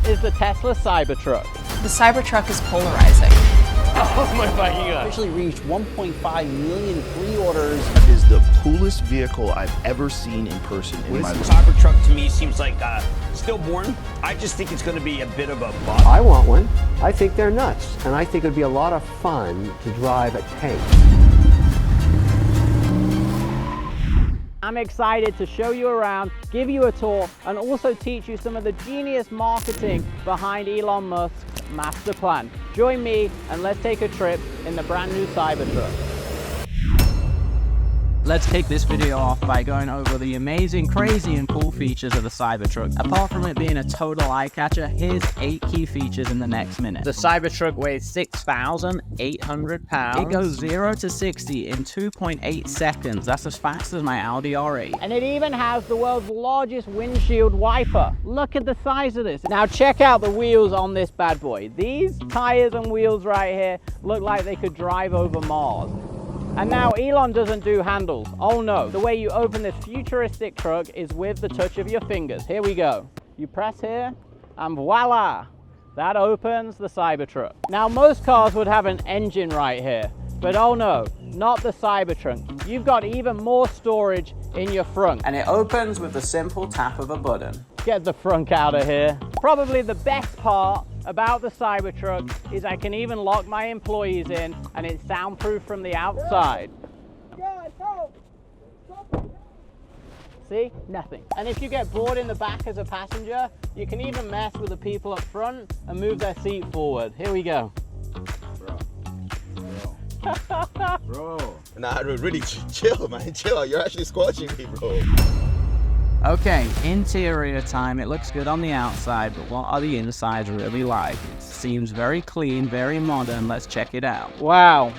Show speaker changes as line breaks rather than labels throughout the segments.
is the Tesla Cybertruck.
The Cybertruck is polarizing.
Oh my fucking god.
Officially reached 1.5 million pre-orders.
It is the coolest vehicle I've ever seen in person in my life.
Cybertruck to me seems like stillborn. I just think it's going to be a bit of a bust.
I want one. I think they're nuts, and I think it'd be a lot of fun to drive a tank.
I'm excited to show you around, give you a tour, and also teach you some of the genius marketing behind Elon Musk's master plan. Join me and let's take a trip in the brand new Cybertruck. Let's kick this video off by going over the amazing, crazy, and cool features of the Cybertruck. Apart from it being a total eye-catcher, here's 8 key features in the next minute. The Cybertruck weighs 6,800 pounds. It goes 0 to 60 in 2.8 seconds. That's as fast as my Audi R8. And it even has the world's largest windshield wiper. Look at the size of this. Now check out the wheels on this bad boy. These tires and wheels right here look like they could drive over Mars. And now Elon doesn't do handles. Oh no. The way you open this futuristic truck is with the touch of your fingers. Here we go. You press here and voila, that opens the Cybertruck. Now most cars would have an engine right here, but oh no, not the Cybertruck. You've got even more storage in your front. And it opens with the simple tap of a button. Get the frunk out of here. Probably the best part about the Cybertruck is I can even lock my employees in and it's soundproof from the outside. God, help. See? Nothing. And if you get bored in the back as a passenger, you can even mess with the people up front and move their seat forward. Here we go.
Bro. Nah, really chill, man. Chill. You're actually squashing me, bro.
Okay, interior time. It looks good on the outside, but what are the insides really like? It seems very clean, very modern. Let's check it out. Wow.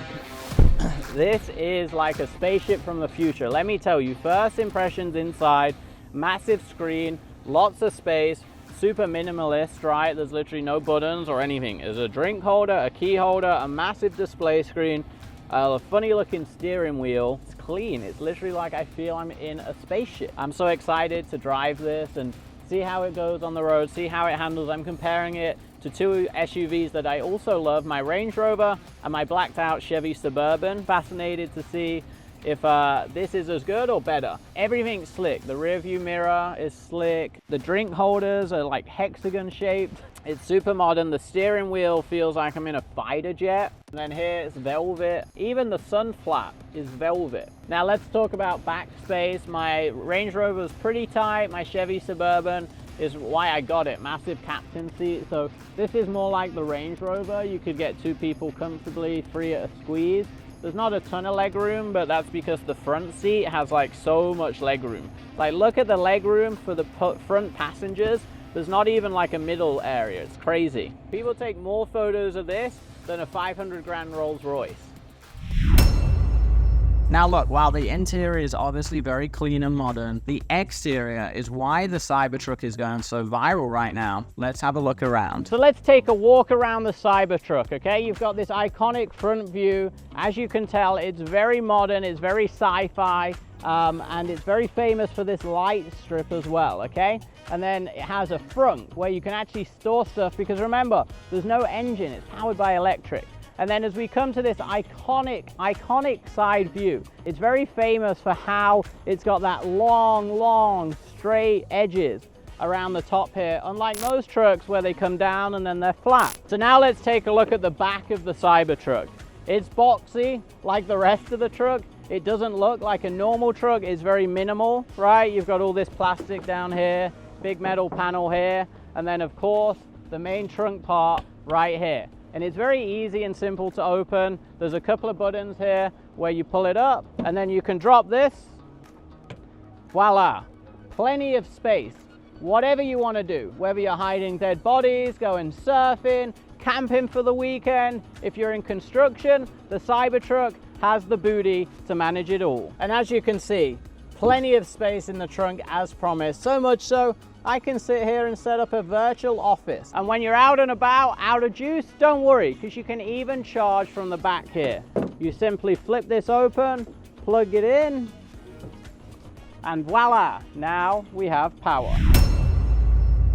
This is like a spaceship from the future. Let me tell you, first impressions inside, massive screen, lots of space, super minimalist, right? There's literally no buttons or anything. There's a drink holder, a key holder, a massive display screen, a funny looking steering wheel. It's clean. It's literally like I feel I'm in a spaceship. I'm so excited to drive this and see how it goes on the road, see how it handles. I'm comparing it to 2 SUVs that I also love, my Range Rover and my blacked out Chevy Suburban. Fascinated to see if this is as good or better. Everything's slick. The rear view mirror is slick. The drink holders are like hexagon shaped. It's super modern. The steering wheel feels like I'm in a fighter jet. And then here it's velvet. Even the sun flap is velvet. Now let's talk about back space. My Range Rover is pretty tight. My Chevy Suburban is why I got it. Massive captain seat. So this is more like the Range Rover. You could get 2 people comfortably, 3 at a squeeze. There's not a ton of leg room, but that's because the front seat has like so much leg room. Like look at the leg room for the front passengers. There's not even like a middle area. It's crazy. People take more photos of this than a 500 grand Rolls Royce. Now look, while the interior is obviously very clean and modern, the exterior is why the Cybertruck is going so viral right now. Let's have a look around. So let's take a walk around the Cybertruck, okay? You've got this iconic front view. As you can tell, it's very modern, it's very sci-fi, and it's very famous for this light strip as well, okay? And then it has a frunk where you can actually store stuff because remember, there's no engine, it's powered by electric. And then as we come to this iconic side view, it's very famous for how it's got that long, straight edges around the top here, unlike most trucks where they come down and then they're flat. So now let's take a look at the back of the Cybertruck. It's boxy like the rest of the truck. It doesn't look like a normal truck. It's very minimal, right? You've got all this plastic down here, big metal panel here, and then of course, the main trunk part right here. And it's very easy and simple to open. There's a couple of buttons here where you pull it up and then you can drop this. Voila, plenty of space. Whatever you want to do, whether you're hiding dead bodies, going surfing, camping for the weekend. If you're in construction, the Cybertruck has the booty to manage it all. And as you can see, plenty of space in the trunk as promised. So much so, I can sit here and set up a virtual office. And when you're out and about, out of juice, don't worry, because you can even charge from the back here. You simply flip this open, plug it in, and voila, now we have power.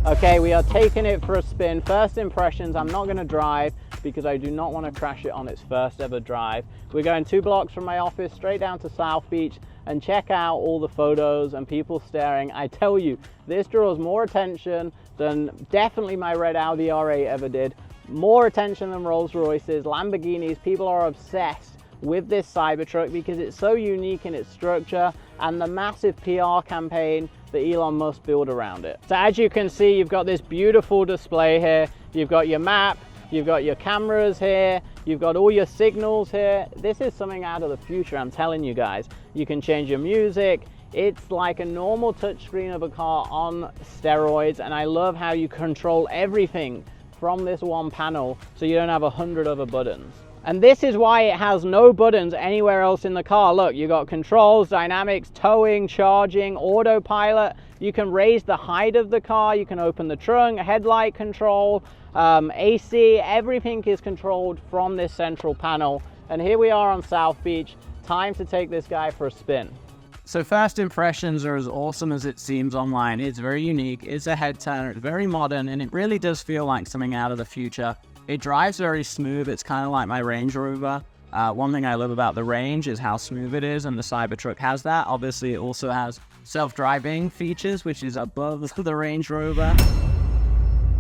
Okay, we are taking it for a spin. First impressions, I'm not gonna drive because I do not want to crash it on its first ever drive. We're going 2 blocks from my office straight down to South Beach and check out all the photos and people staring. I tell you, this draws more attention than definitely my red Audi R8 ever did. More attention than Rolls Royces, Lamborghinis. People are obsessed with this Cybertruck because it's so unique in its structure and the massive PR campaign that Elon Musk built around it. So as you can see, you've got this beautiful display here. You've got your map, you've got your cameras here, you've got all your signals here. This is something out of the future, I'm telling you guys. You can change your music. It's like a normal touchscreen of a car on steroids, and I love how you control everything from this one panel so you don't have 100 other buttons. And this is why it has no buttons anywhere else in the car. Look, you got controls, dynamics, towing, charging, autopilot. You can raise the height of the car. You can open the trunk, headlight control, AC. Everything is controlled from this central panel. And here we are on South Beach. Time to take this guy for a spin. So first impressions are as awesome as it seems online. It's very unique, it's a head turner, it's very modern, and it really does feel like something out of the future. It drives very smooth. It's kind of like my Range Rover. One thing I love about the Range is how smooth it is, and the Cybertruck has that. Obviously, it also has self-driving features, which is above the Range Rover.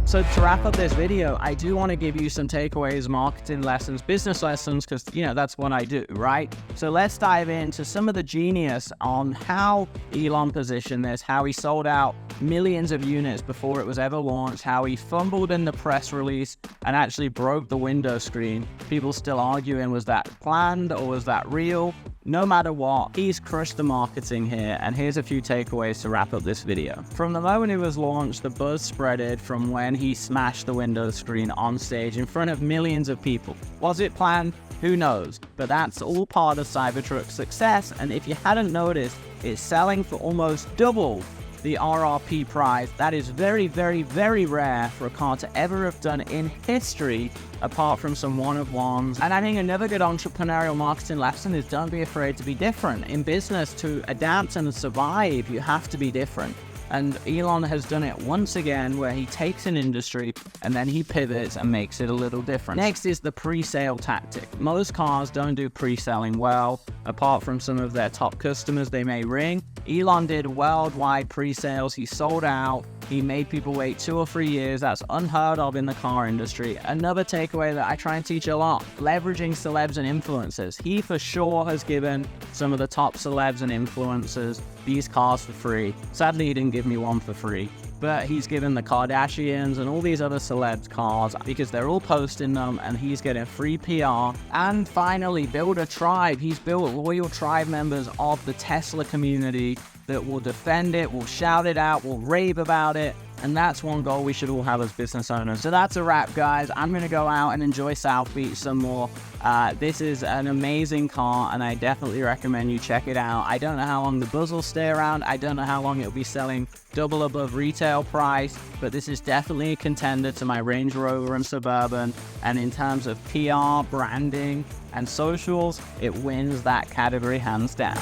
So to wrap up this video, I do want to give you some takeaways, marketing lessons, business lessons, because, you know, that's what I do, right? So let's dive into some of the genius on how Elon positioned this, how he sold out millions of units before it was ever launched, how he fumbled in the press release and actually broke the window screen. People still arguing, was that planned or was that real? No matter what, he's crushed the marketing here, and here's a few takeaways to wrap up this video. From the moment it was launched, the buzz spreaded from when he smashed the window screen on stage in front of millions of people. Was it planned? Who knows? But that's all part of Cybertruck's success, and if you hadn't noticed, it's selling for almost double the RRP price. That is very, very, very rare for a car to ever have done in history, apart from some one-of-ones. And I think another good entrepreneurial marketing lesson is don't be afraid to be different. In business, to adapt and survive, you have to be different. And Elon has done it once again, where he takes an industry and then he pivots and makes it a little different. Next is the pre-sale tactic. Most cars don't do pre-selling well, apart from some of their top customers they may ring. Elon did worldwide pre-sales. He sold out. He made people wait 2 or 3 years. That's unheard of in the car industry. Another takeaway that I try and teach a lot, leveraging celebs and influencers. He for sure has given some of the top celebs and influencers these cars for free. Sadly, he didn't give me one for free, but he's given the Kardashians and all these other celebs cars because they're all posting them and he's getting free PR. And finally, build a tribe. He's built loyal tribe members of the Tesla community that will defend it, will shout it out, will rave about it. And that's one goal we should all have as business owners. So that's a wrap, guys. I'm gonna go out and enjoy South Beach some more. This is an amazing car and I definitely recommend you check it out. I don't know how long the buzz will stay around. I don't know how long it'll be selling double above retail price, but this is definitely a contender to my Range Rover and Suburban. And in terms of PR, branding, and socials, it wins that category hands down.